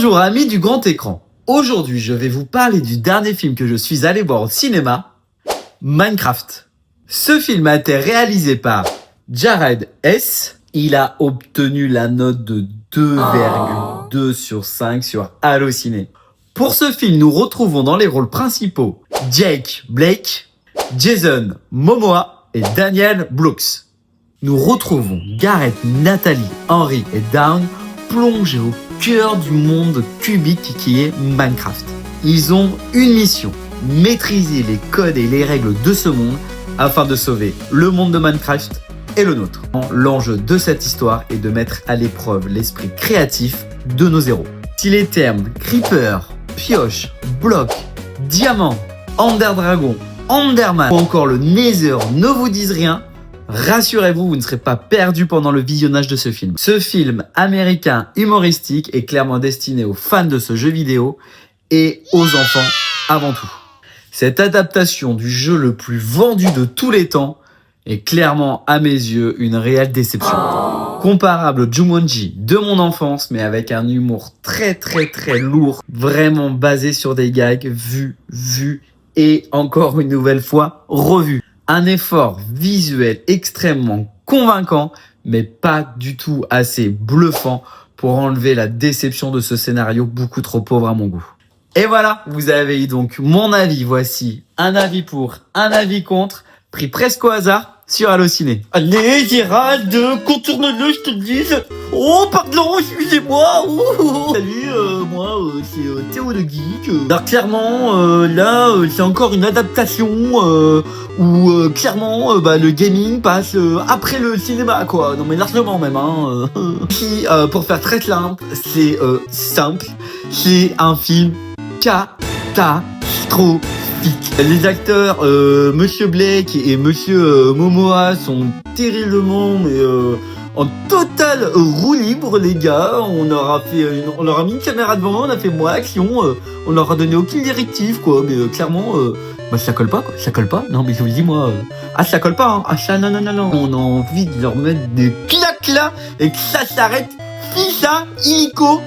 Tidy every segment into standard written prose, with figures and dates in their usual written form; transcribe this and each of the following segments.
Bonjour amis du grand écran. Aujourd'hui, je vais vous parler du dernier film que je suis allé voir au cinéma, Minecraft. Ce film a été réalisé par Jared S. Il a obtenu la note de 2,2 sur 5 sur Allociné. Pour ce film, nous retrouvons dans les rôles principaux Jake Blake, Jason Momoa et Daniel Brooks. Nous retrouvons Gareth, Nathalie, Henry et Dawn plongés au cœur du monde cubique qui est Minecraft. Ils ont une mission, maîtriser les codes et les règles de ce monde afin de sauver le monde de Minecraft et le nôtre. L'enjeu de cette histoire est de mettre à l'épreuve l'esprit créatif de nos héros. Si les termes Creeper, Pioche, Bloc, Diamant, Ender Dragon, Enderman ou encore le Nether ne vous disent rien, rassurez-vous, vous ne serez pas perdu pendant le visionnage de ce film. Ce film américain humoristique est clairement destiné aux fans de ce jeu vidéo et aux enfants avant tout. Cette adaptation du jeu le plus vendu de tous les temps est clairement à mes yeux une réelle déception. Comparable au Jumanji de mon enfance, mais avec un humour très lourd, vraiment basé sur des gags vus et encore une nouvelle fois revus. Un effort visuel extrêmement convaincant, mais pas du tout assez bluffant pour enlever la déception de ce scénario beaucoup trop pauvre à mon goût. Et voilà, vous avez eu donc mon avis. Voici un avis pour, un avis contre, pris presque au hasard sur Allociné. Allez, Gérald, contourne-le, je te le dis. Oh, pardon, excusez-moi. Salut, moi, c'est Théo le Geek. Alors, clairement, là, c'est encore une adaptation où, clairement, le gaming passe après le cinéma, quoi. Non, mais largement même, hein. Puis, pour faire très simple, c'est simple. C'est un film catastrophique. Les acteurs, Monsieur Blake et Monsieur Momoa sont terriblement, mais en total roue libre, les gars. On leur a mis une caméra devant, on a fait moi action, on leur a donné aucune directive, quoi. Mais clairement, ça colle pas, quoi. Ça colle pas. Non, mais je vous le dis, moi, ça colle pas, hein. Ah, ça, non. On a envie de leur mettre des claques là et que ça s'arrête. Fissa, illico,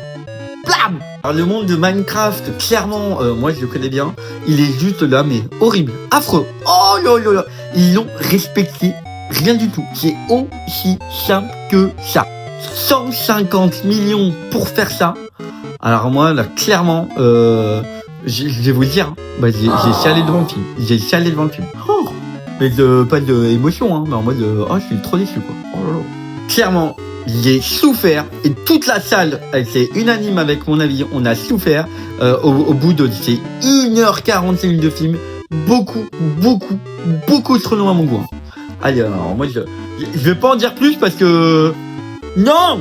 blam. Alors, le monde de Minecraft, clairement, moi je le connais bien, il est juste là, mais horrible, affreux. Oh là. Ils l'ont respecté, rien du tout. C'est aussi simple que ça. 150 millions pour faire ça. Alors moi, là, clairement, je vais vous le dire, hein, j'ai chialé devant le film. Oh, mais pas d'émotion, hein, mais en mode, je suis trop déçu, quoi. Oh là là. Clairement, j'ai souffert et toute la salle était unanime avec mon avis. On a souffert au bout de ces 1h41 de film. Beaucoup trop long à mon goût. Allez, alors moi je vais pas en dire plus parce que non,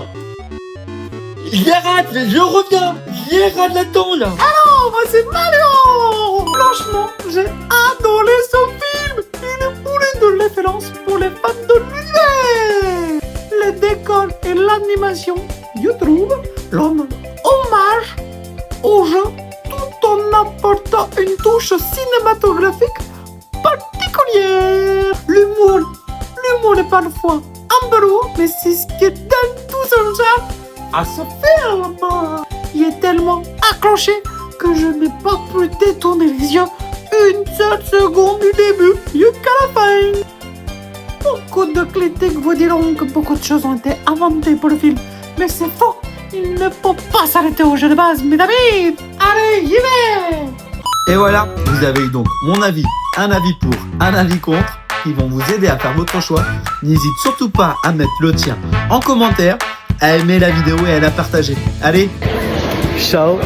Gérard, je reviens. Gérard l'attend là. Alors, moi c'est Mario. Franchement, j'ai adoré ce film. Il est bourré de références pour les fans de l'univers. Les décors et l'animation, je trouve l'homme hommage au jeu tout en apportant une touche cinématographique particulière. L'humour est parfois ambreux, mais c'est ce qui donne tout son charme à ce film. Il est tellement accroché que je n'ai pas pu détourner les yeux une seule seconde du début jusqu'à la fin. Beaucoup de critiques vous diront que beaucoup de choses ont été inventées pour le film, mais c'est faux. Il ne faut pas s'arrêter au jeu de base, mes amis. Allez, j'y vais. Et voilà, vous avez eu donc mon avis, un avis pour, un avis contre, qui vont vous aider à faire votre choix. N'hésite surtout pas à mettre le tien en commentaire, à aimer la vidéo et à la partager. Allez, ciao.